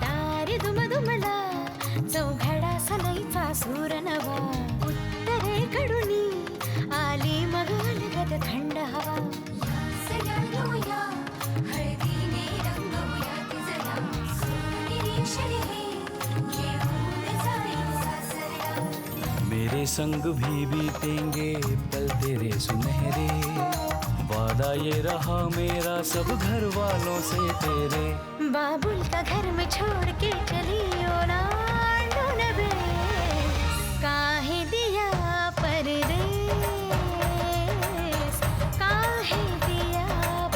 दारी दुमदुमला चौघडा सलईचा सूर नवा उत्तरेकडूनी आली मग अलगद थंड हवा सगळ्या हळदीने रंगवूया तिजला सोनेरी क्षणी घेऊन जाईल सासरला मेरे संग भी बीतेंगे पल तेरे सुनहरे वादा ये रहा मेरा सब घर वालों से तेरे बाबुल का घर में छोड़ के चली ओ लाडून बे काहे दिया परदेस काहे दिया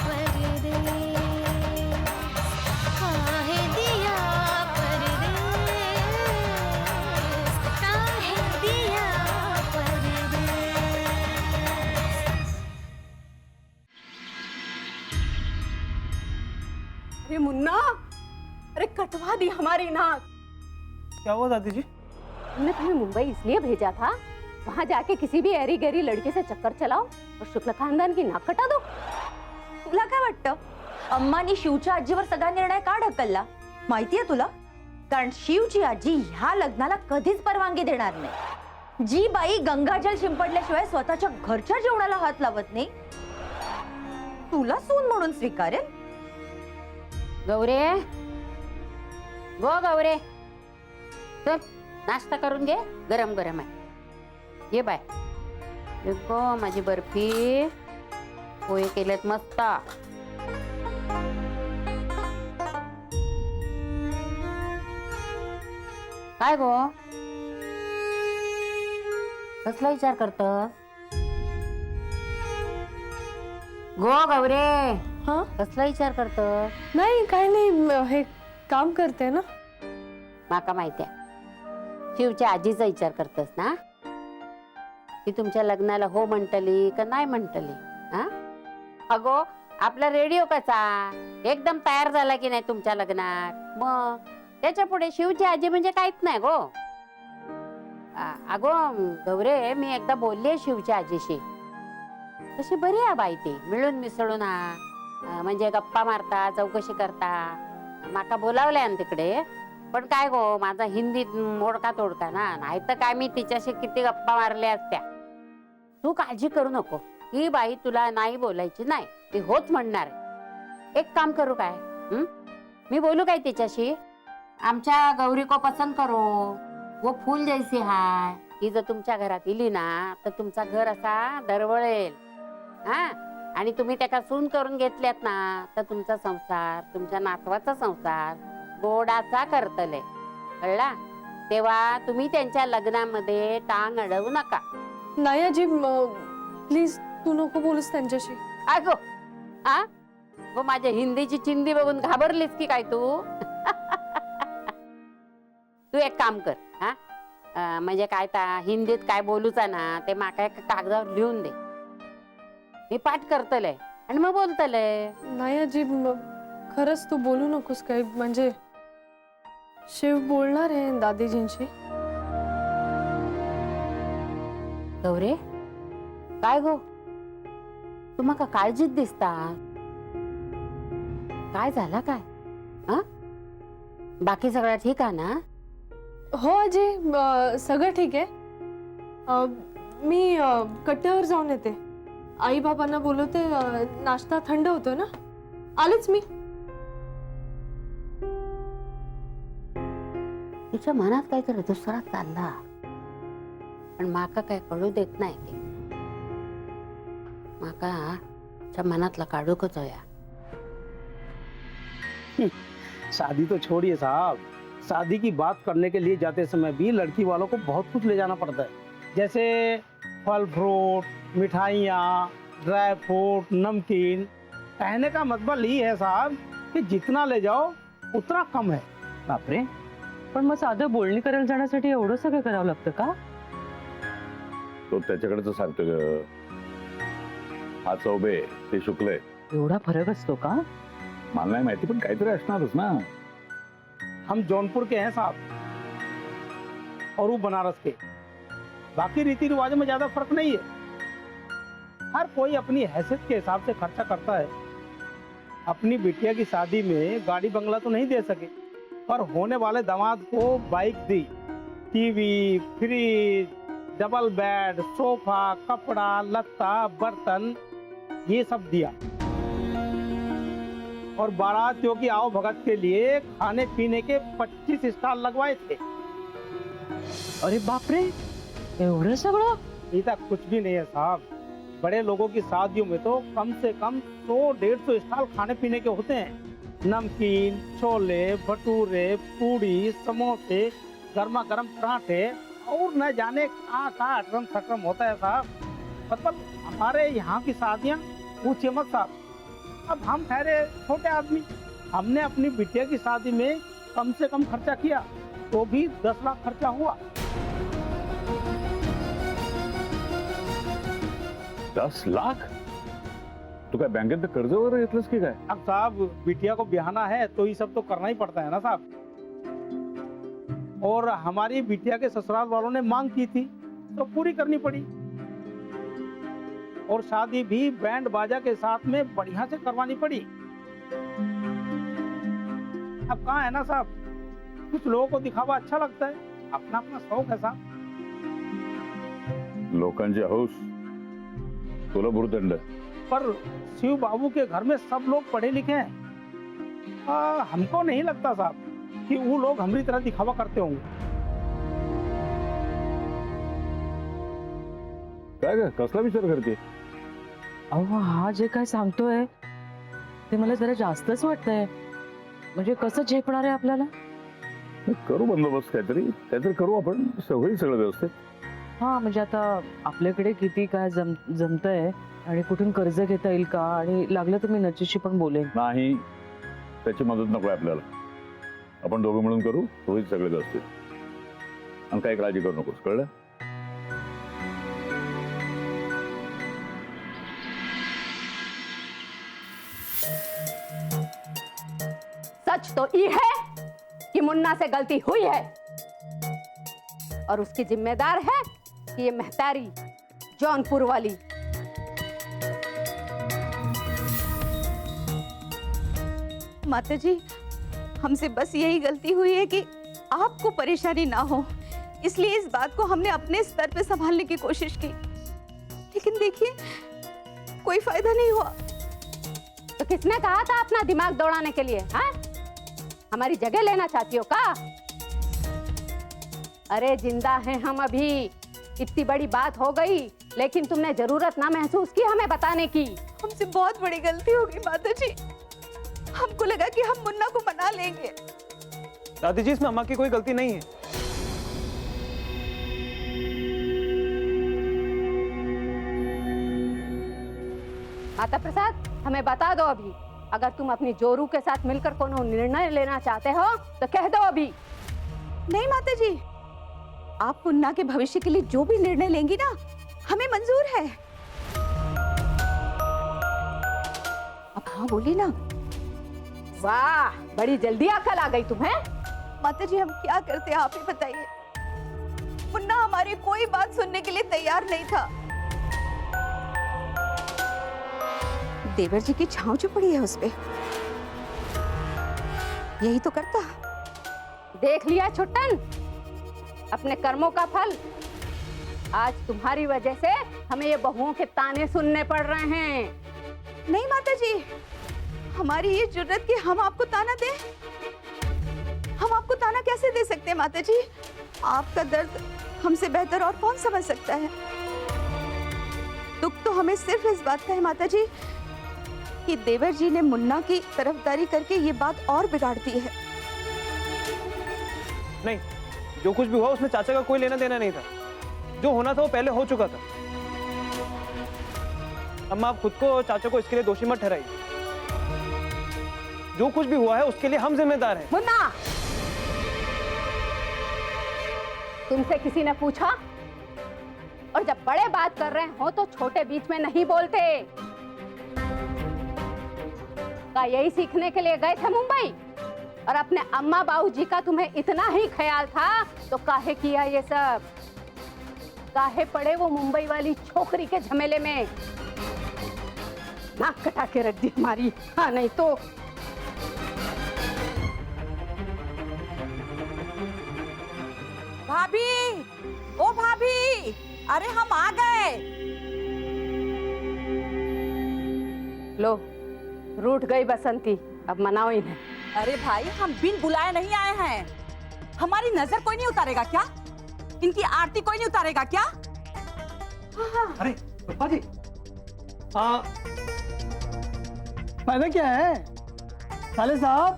परदेस काहे दिया परदेस काहे दिया परदेस। अरे मुन्ना, अरे कटवा दी हमारी नाक। क्या हुआ दादी जी? हमने तुम्हें मुंबई इसलिए भेजा था, वहाँ जाके किसी भी ऐरी गैरी लड़के से चक्कर चलाओ और शुक्ल खानदान की नाक कटा दो। तुला काय वाटतं? अम्मानी शिवच्या आजीवर सगळा निर्णय का ढकलला माहितीये तुला? कारण शिवची आजी ह्या लग्नाला कधीच परवानगी देणार नाही। जी बाई गंगाजल शिंपडल्याशिवाय स्वतःच्या घरच्या जेवणाला हात लावत नाही, तुला सून म्हणून स्वीकारेल? गौरे, गो गौरे, चल नाश्ता करून घे, गरम गरम आहे। ये बाय, गो माझी बर्फी, पोहे केलेत मस्त। काय गो, कसला विचार करतस? गो गौरे, हाँ कसला विचार करतस? नाही काय नाही, हे काम करते ना। माका माहिती आहे, शिवच्या आजीचा विचार करतस ना, ती तुमच्या लग्नाला हो म्हणतली का नाही म्हणतली? हा अगो, आपला रेडिओ कसा एकदम तयार झाला की नाही तुमच्या लग्नात, मग त्याच्या पुढे शिवची आजी म्हणजे काहीच नाही गो। अगो गौरे, मी एकदा बोलले शिवच्या आजीशी, तशी बरी आहे बाई, ती मिळून मिसळून म्हणजे गप्पा मारता, चौकशी करता, माका बोलावलंय ना तिकडे। पण काय गो, माझा हिंदीत मोडका तोडका ना, नाही तर काय मी तिच्याशी किती गप्पा मारल्या असत्या। तू काळजी करू नको, ही बाई तुला नाही बोलायची नाही, ती होच म्हणणार। एक काम करू काय, मी बोलू काय तिच्याशी, आमच्या गौरी को पसंत करो, वो फूल जैसी हाय, ती जर तुमच्या घरात इली ना तर तुमचा घर असा दरवळेल। हा, आणि तुम्ही त्याला सून करून घेतल्यात ना तर तुमचा संसार, तुमच्या नातवाचा संसार गोडाचा करतले, कळला? तेव्हा तुम्ही त्यांच्या लग्नामध्ये टांग अडवू नका। नाही आजी, प्लीज तू नको बोलूस त्यांच्याशी। अगो, हा गो, माझ्या हिंदीची चिंदी बघून घाबरलीस की काय तू? तू एक काम कर, हा म्हणजे काय ता हिंदीत काय बोलूचा ना ते माका एक कागदावर लिहून दे, मी पाठ करतले आणि मग बोलतले। नाही आजी, खरंच तू बोलू नकोस काही, म्हणजे शिव बोलणार आहे दादीजींशी। गौरे, काय गो, तुम्हाला काळजीत दिसता, काय झाला काय? हा, बाकी सगळं ठीक आहे ना? हो आजी, सगळं ठीक आहे। मी कट्ट्यावर जाऊन येते, आई बाबांना बोलवते, नाश्ता थंड होतो ना, आलेच मी। तिच्या मनात काहीतरी दुसरा चालला, पण माका काय कळू देत नाही ते, माका त्या मनातला काढू कचोया। शादी तो छोड़िए साहब, शादी की बात करने के लिए जाते समय भी लड़की वालों को बहुत कुछ ले जाना पड़ता है, जैसे फल फ्रूट, मिठाइयाँ, ड्राई फ्रूट, नमकीन। कहने का मतलब ये है साहब कि जितना ले जाओ उतना कम है। बापरे, पण मग साधं बोलणी करायला जाण्यासाठी एवढं सगळं करावं लागतं का? तो त्याच्याकडे तर सांगतो ग, हा चौबे ते शुक्ले, एवढा फरक असतो का? मला नाही माहिती, पण काहीतरी असणारच ना। हम जौनपुर के हैं साहब और वो बनारस के, बाकी रीति रिवाजों में ज्यादा फर्क नहीं है। हर कोई अपनी हैसियत के हिसाब से खर्चा करता है। अपनी बिटिया की शादी में गाड़ी बंगला तो नहीं दे सके, पर होने वाले दामाद को बाइक दी, TV, fridge, double bed, sofa, कपड़ा लत्ता, बर्तन, ये सब दिया। और बारातियों की आओ भगत के लिए खाने पीने के 25 स्टॉल लगवाए थे। अरे बाप रे, एवढं सगळं? इतना कुछ भी नहीं है साहब। बड़े लोगों की शादियों में तो कम से कम 100-150 स्टॉल खाने पीने के होते हैं। नमकीन, छोले भटूरे, पूड़ी, समोसे, गर्मा गर्म पराठे और न जाने कहाँ अटरम खटरम होता है साहब। मतलब हमारे यहाँ की शादियाँ पूछिए मत साहब। अब हम ठहरे छोटे आदमी, हमने अपनी बिटिया की शादी में कम से कम खर्चा किया तो भी 10 लाख खर्चा हुआ। 10 लाख? तू काय बँकेत कर्ज वगैरे घेतलंस की काय? अब साहब बिटिया को ब्याहना है तो ये सब तो करना ही पड़ता है ना साहब। और हमारी बिटिया के ससुराल वालों ने मांग की थी तो पूरी करनी पड़ी। और शादी भी बैंड बाजा के साथ में बढ़िया से करवानी पड़ी। अब कहाँ है ना साहब, कुछ लोगों को दिखावा अच्छा लगता है, अपना अपना शौक है साहब। लोकांची हौस तुला भुर्दंड। पर शिव बाबू के घर में सब लोग पढ़े लिखे हैं। हमको नहीं लगता साहब कि वो लोग हमारी तरह दिखावा करते होंगे। काय ग, कसला विचार करते? अहो हा जे काय सांगतोय ते मला जरा जास्तच वाटतंय। म्हणजे कसं झेपणार आहे आपल्याला? करू बंदोबस्त, काहीतरी करू आपण, होईल सगळं व्यवस्थित। हा म्हणजे आता आपल्याकडे किती काय जमतंय आणि कुठून कर्ज घेता येईल का, आणि लागलं तर मी नचीशी पण बोलेन। नाही, त्याची मदत नको आपल्याला, आपण दोघं मिळून करू, होईल सगळं व्यवस्थित। आणि काही काळजी करू नकोस, कळलं? सच तो ये है कि मुन्ना से गलती हुई है और उसकी जिम्मेदार है कि ये महतारी जौनपुर वाली। माता जी, हमसे बस यही गलती हुई है कि आपको परेशानी ना हो, इसलिए इस बात को हमने अपने स्तर पे संभालने की कोशिश की, लेकिन देखिए कोई फायदा नहीं हुआ। तो किसने कहा था अपना दिमाग दौड़ाने के लिए? हाँ, हमारी जगह लेना चाहती हो का? अरे जिंदा हैं हम अभी, इतनी बड़ी बात हो गई लेकिन तुमने जरूरत ना महसूस की हमें बताने की। हमसे बहुत बड़ी गलती होगी माता जी, हमको लगा कि हम मुन्ना को मना लेंगे। दादी जी, इसमें अम्मा की कोई गलती नहीं है। माता प्रसाद, हमें बता दो अभी, अगर तुम अपनी जोरू के साथ मिलकर कोनो निर्णय लेना चाहते हो तो कह दो अभी। नहीं माता जी, आप मुन्ना के भविष्य के लिए जो भी निर्णय लेंगी ना, हमें मंजूर है। अब हाँ बोली ना। वाह, बड़ी जल्दी अकल आ गई तुम्हें। माता जी, हम क्या करते हैं आप ही बताइए। मुन्ना हमारी कोई बात सुनने के लिए तैयार नहीं था। देवर जी की छांव जो पड़ी है उस पे, यही तो करता। देख लिया छुट्टन, अपने कर्मों का फल। आज तुम्हारी वजह से हमें ये बहुओं के ताने सुनने पड़ रहे हैं। नहीं माता जी, हमारी ये जुर्रत कि हम आपको ताना दें। हम आपको ताना कैसे दे सकते हैं माता जी? आपका दर्द हमसे बेहतर और कौन समझ सकता है। दुख तो हमें सिर्फ इस बात का है माता जी कि देवर जी ने मुन्ना की तरफदारी करके ये बात और बिगाड़ दी है। नहीं, जो कुछ भी हुआ उसमें चाचा का कोई लेना देना नहीं था। जो होना था वो पहले हो चुका था। अम्मा, आप खुद को और चाचा को इसके लिए दोषी मत ठहराइए। जो कुछ भी हुआ है उसके लिए हम जिम्मेदार हैं। मुन्ना, तुमसे किसी ने पूछा? और जब बड़े बात कर रहे हो तो छोटे बीच में नहीं बोलते। का यही सीखने के लिए गए थे मुंबई? और अपने अम्मा बाबूजी का तुम्हें इतना ही ख्याल था तो काहे किया ये सब? काहे पड़े वो मुंबई वाली छोकरी के झमेले में? नाक कटा के रख दी हमारी। हाँ नहीं तो भाभी, ओ भाभी, अरे हम आ गए। लो, रूठ गई बसंती, अब मनाओ इन्हें। अरे भाई, हम बिन बुलाए नहीं आए हैं। हमारी नजर कोई नहीं उतारेगा क्या? इनकी आरती कोई नहीं उतारेगा क्या? अरे पप्पा जी, फायदा क्या है? साले साहब,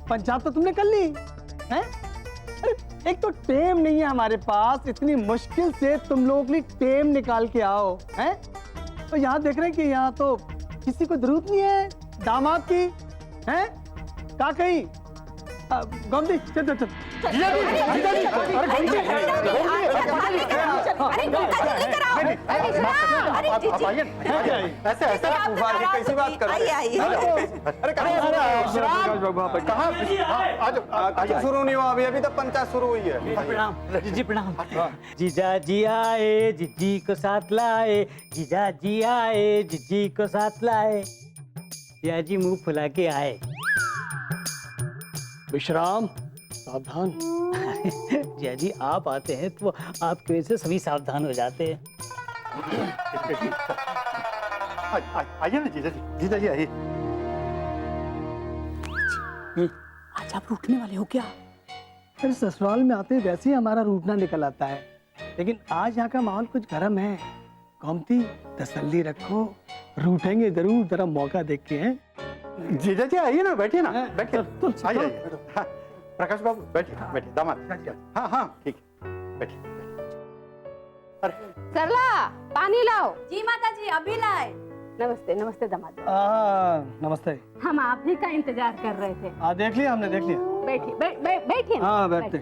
पंचायत तो तुमने कर ली हैं? अरे एक तो टेम नहीं है हमारे पास, इतनी मुश्किल से तुम लोगों के लिए टेम निकाल के आओ हैं? तो यहाँ देख रहे हैं कि यहाँ तो किसी को जरूरत नहीं है दामाद की हैं? का कहीं गोमती चल चल चल। ऐसे ऐसा फूफा जी कैसी बात कर रहे हैं? अरे कहाँ शुरू नहीं हुआ? अभी तक पंचायत शुरू हुई है। प्रणाम जी, प्रणाम। जीजा जी आए, जीजी को साथ लाए, जीजा जी आए, जीजी को साथ लाए, या जी मुंह फुला के आए। विश्राम, सावधान। जिया जी आप आते हैं तो आपकी वजह से सभी सावधान हो जाते हैं। आइए ना जीजा जी, जीजा जी आइए। आज आप रूठने वाले हो क्या? फिर ससुराल में आते वैसे ही हमारा रूठना निकल आता है, लेकिन आज यहाँ का माहौल कुछ गर्म है। गोमती, तसल्ली रखो, रूठेंगे जरूर, जरा मौका देख के हैं। जीजा जी आइए ना, बैठिए ना, बैठिए। आइए, हाँ, प्रकाश बाबू बैठिए, बैठिए। दामाद, हाँ हाँ ठीक है, बैठिए। अरे सरला, पानी लाओ। जी माता जी, अभी लाए। नमस्ते, नमस्ते दामाद। नमस्ते। हम आप ही का इंतजार कर रहे थे। देख लिया हमने, देख लिया। बैठिए, बैठिए। हाँ बैठते।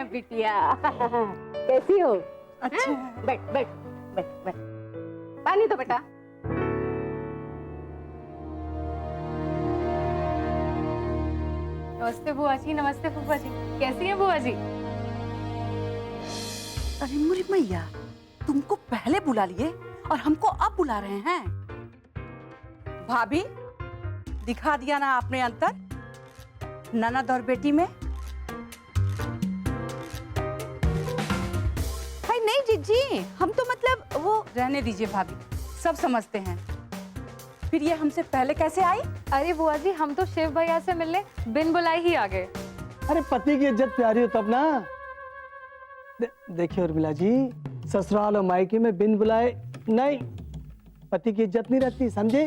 बिटिया, कैसी हो? अच्छा। बैठ बैठ बैठ बैठ। पानी तो बेटा। नमस्ते बुआ जी, नमस्ते फूफा जी, कैसी है बुआ जी? अरे मुरी मैया, तुमको पहले बुला लिए और हमको अब बुला रहे हैं। भाभी, दिखा दिया ना आपने अंतर ननद और बेटी में? हाय नहीं जीजी, हम तो मतलब वो रहने दीजिए भाभी, सब समझते हैं। फिर ये हमसे पहले कैसे आई? अरे बुआ जी, हम तो शिव भैया से मिलने बिन बुलाए ही आ गए। अरे पति की इज्जत प्यारी हो तब ना। देखिए उर्मिला जी, ससुराल और मायके में बिन बुलाए नहीं, पति की इज्जत नहीं रहती, समझे?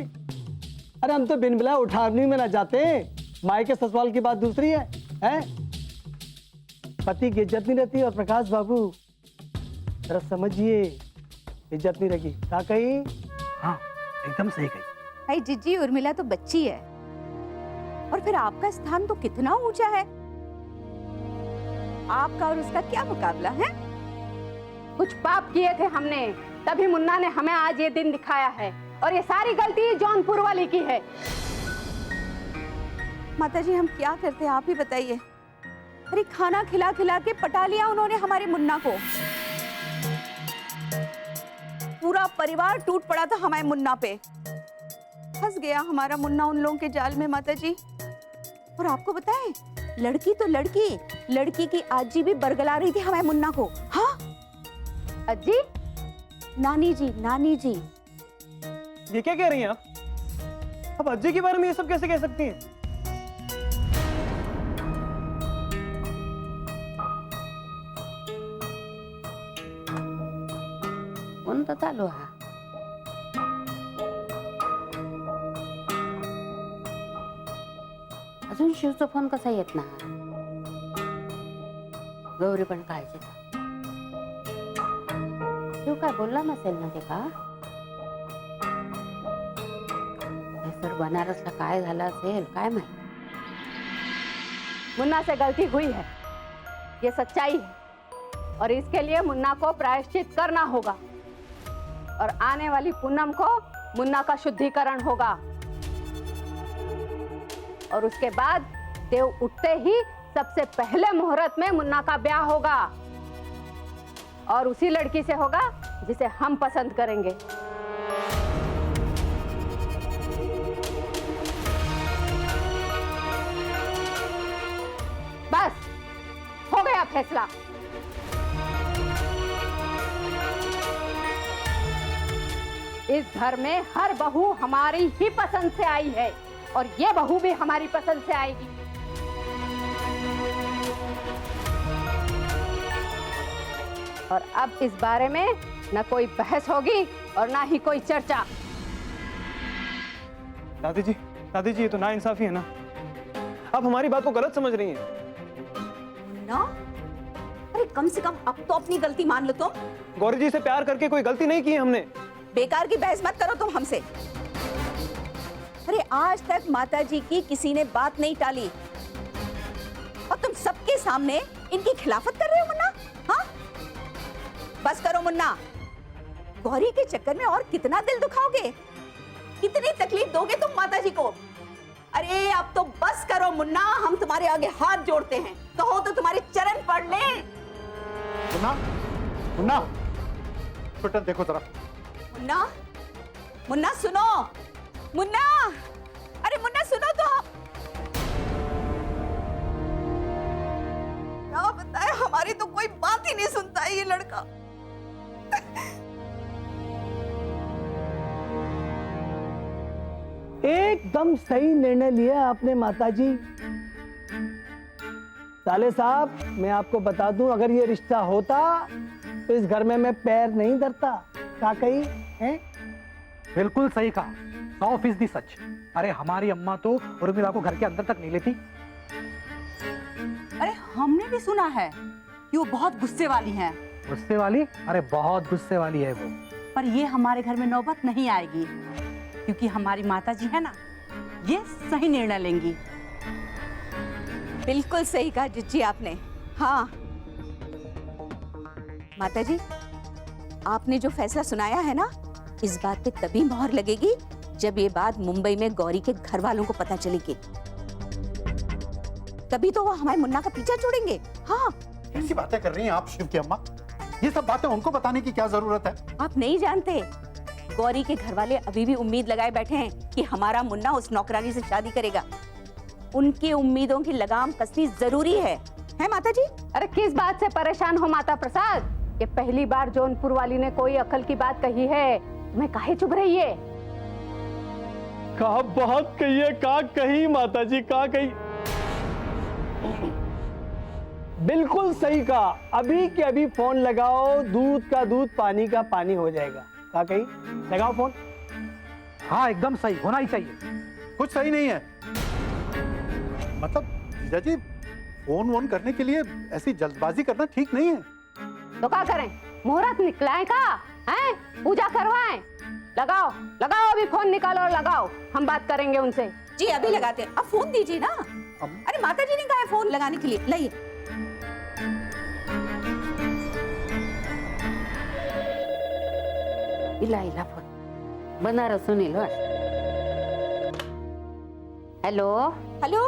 अरे हम तो बिन बुलाए उठावनी में ना जाते, मायके ससुराल की बात दूसरी है, हैं? पति की इज्जत नहीं रहती। और प्रकाश बाबू, जरा समझिए, इज्जत नहीं रखी। क्या कही? हाँ एकदम सही कही। भाई जीजी, उर्मिला तो बच्ची है, और फिर आपका स्थान तो कितना ऊंचा है। आपका और उसका क्या मुकाबला है? कुछ पाप किए थे हमने, तभी मुन्ना ने हमें आज ये दिन दिखाया है, और ये सारी गलती जौनपुर वाली की है। माताजी, हम क्या करते हैं, आप ही बताइए। अरे खाना खिला खिला के पटा लिया उन्होंने हमारे मुन्ना को। पूरा परिवार टूट पड़ा था हमारे मुन्ना पे। फंस गया हमारा मुन्ना उन लोगों के जाल में माताजी। और आपको बताएं, लड़की तो लड़की की आजी भी बरगला रही थी हमारे मुन्ना को। हाँ अजी? नानी जी, नानी जी। ये क्या कह रही हैं आप? अब अज्जी के बारे में ये सब कैसे कह सकती हैं? फोन तो चालू आहे. अजून शिवचा फोन कसा येत ना. गौरी पण काळजी. शिव काय बोलला नसेल ना ते का. हे सर बनारसला काय झालं असेल काय माहिती. मुन्ना से गलती हुई है, ये सच्चाई है और इसके लिए मुन्ना को प्रायश्चित करना होगा और आने वाली पूनम को मुन्ना का शुद्धिकरण होगा और उसके बाद देव उठते ही सबसे पहले मुहूर्त में मुन्ना का ब्याह होगा और उसी लड़की से होगा जिसे हम पसंद करेंगे. बस हो गया. फैसला। इस घर में हर बहू हमारी ही पसंद से आई है और ये बहू भी हमारी पसंद से आएगी। और अब इस बारे में न कोई बहस होगी और ना ही कोई चर्चा। दादी जी ये तो नाइंसाफी है ना, आप हमारी बात को गलत समझ रही हैं। ना, अरे कम से कम अब तो अपनी गलती मान लो तुम। गौरी जी से प्यार करके कोई गलती नहीं की है हमने। बेकार की बहस मत करो तुम हमसे। अरे आज तक माताजी की किसी ने बात नहीं टाली और तुम सबके सामने इनकी खिलाफत कर रहे हो मुन्ना। हाँ, बस करो मुन्ना। गौरी के चक्कर में और कितना दिल दुखाओगे, कितनी तकलीफ दोगे तुम माताजी को। अरे अब तो बस करो मुन्ना, हम तुम्हारे आगे हाथ जोड़ते हैं, कहो तो तुम्हारे चरण पड़ ले। मुन्ना, मुन्ना, बेटा देखो जरा। मुन्ना, मुन्ना सुनो, मुन्ना, अरे मुन्ना सुनो तो। क्या बताए, हमारी तो कोई बात ही नहीं सुनता है ये लड़का। एकदम सही निर्णय लिया आपने माताजी। साले साहब, मैं आपको बता दूं, अगर ये रिश्ता होता तो इस घर में मैं पैर नहीं धरता। क्या कही है? बिल्कुल सही कहा, 100% सच। अरे हमारी अम्मा तो उर्मिला को घर के अंदर तक नहीं लेती। अरे हमने भी सुना है कि वो बहुत गुस्से वाली हैं। गुस्से वाली? अरे बहुत गुस्से वाली है वो। पर ये हमारे घर में नौबत नहीं आएगी, क्योंकि हमारी माताजी है ना, ये सही निर्णय लेंगी। बिल्कुल सही कहा जिज्जी आपने। हाँ माताजी, आपने जो फैसला सुनाया है ना, इस बात पे तभी मोहर लगेगी जब ये बात मुंबई में गौरी के घर वालों को पता चलेगी। तभी तो वो हमारे मुन्ना का पीछा छोड़ेंगे। हाँ, ऐसी बातें कर रही हैं आप शिव की अम्मा। ये सब बातें उनको बताने की क्या जरूरत है? आप नहीं जानते, गौरी के घर वाले अभी भी उम्मीद लगाए बैठे हैं कि हमारा मुन्ना उस नौकरानी से शादी करेगा। उनकी उम्मीदों की लगाम कसनी जरूरी है माताजी? अरे किस बात से परेशान हो माता प्रसाद? ये पहली बार जौनपुर वाली ने कोई अकल की बात कही है, तुम्हें काहे चुभ रही है? कहा बहुत कही है, का कही माताजी, का कही। बिल्कुल सही कहा। अभी के अभी फोन लगाओ, दूध का दूध, पानी का पानी हो जाएगा। क्या कही? लगाओ फोन। हाँ एकदम सही, होना ही चाहिए। कुछ सही नहीं है। मतलब जीजाजी, फोन वोन करने के लिए ऐसी जल्दबाजी करना ठीक नहीं है। तो क्या करें, मुहूर्त निकला है का? हैं? पूजा करवाएं? लगाओ लगाओ, अभी फोन निकालो और लगाओ, हम बात करेंगे उनसे। जी अभी लगाते हैं, अब फोन दीजिए ना। अरे माताजी ने कहा है फोन लगाने के लिए, लाइए। इला इला फोन बना सुनील। हेलो हेलो,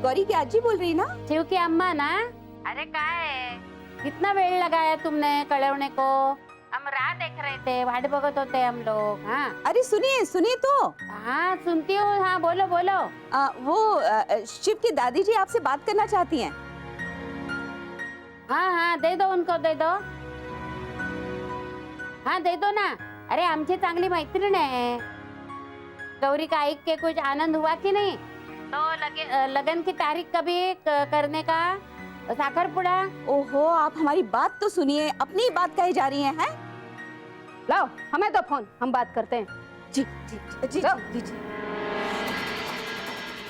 गौरी की आजी बोल रही ना? शिव की अम्मा ना? अरे क्या है, कितना वेळ लगाया तुमने कळवने को? हम राह देख रहे थे, वाट बघत होते हम लोग। हाँ अरे सुनिए सुनिए तो। हाँ सुनती हूँ, हाँ बोलो बोलो। वो शिव की दादी जी आपसे बात करना चाहती हैं। हाँ हाँ दे दो उनको, दे दो। हाँ दे दो ना। अरे आमची चांगली मैत्रीण आहे। गौरी का ऐक के कुछ आनंद हुआ कि नहीं? तो लगन की तारीख कभी करने का? साखरपुड़ा। ओहो, आप हमारी बात तो सुनिए, अपनी बात कही जा रही हैं। लाओ हमें दो फोन, हम बात करते हैं। जी जी जी जी जी।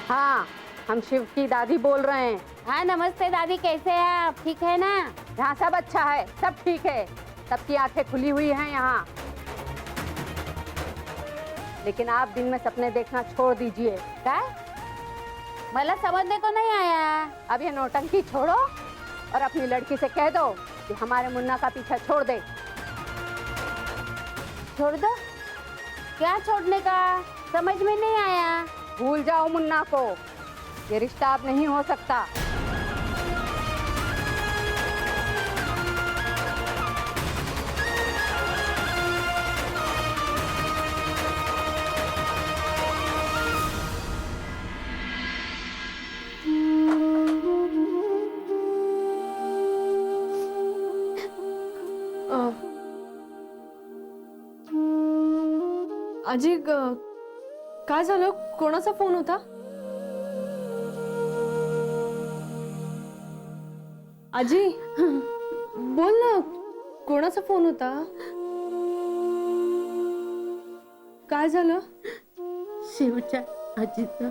हाँ हम शिव की दादी बोल रहे हैं। हाँ नमस्ते दादी, कैसे हैं आप? ठीक है ना? यहाँ सब अच्छा है, सब ठीक है, सबकी आंखें खुली हुई हैं यहाँ। लेकिन आप दिन में सपने देखना छोड़ दीजिए। क्या? मला समझने को नहीं आया। अब ये नौटंकी छोड़ो और अपनी लड़की से कह दो कि हमारे मुन्ना का पीछा छोड़ दे। छोड़ दो? क्या छोड़ने का? समझ में नहीं आया। भूल जाओ मुन्ना को, ये रिश्ता अब नहीं हो सकता। आजी काय झालं? कोणाचा फोन होता? आजी बोल ना, कोणाचा फोन होता? काय झालं? शिवच्या आजीचा.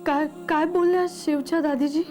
काय काय बोलल्या शिवच्या दादीजी?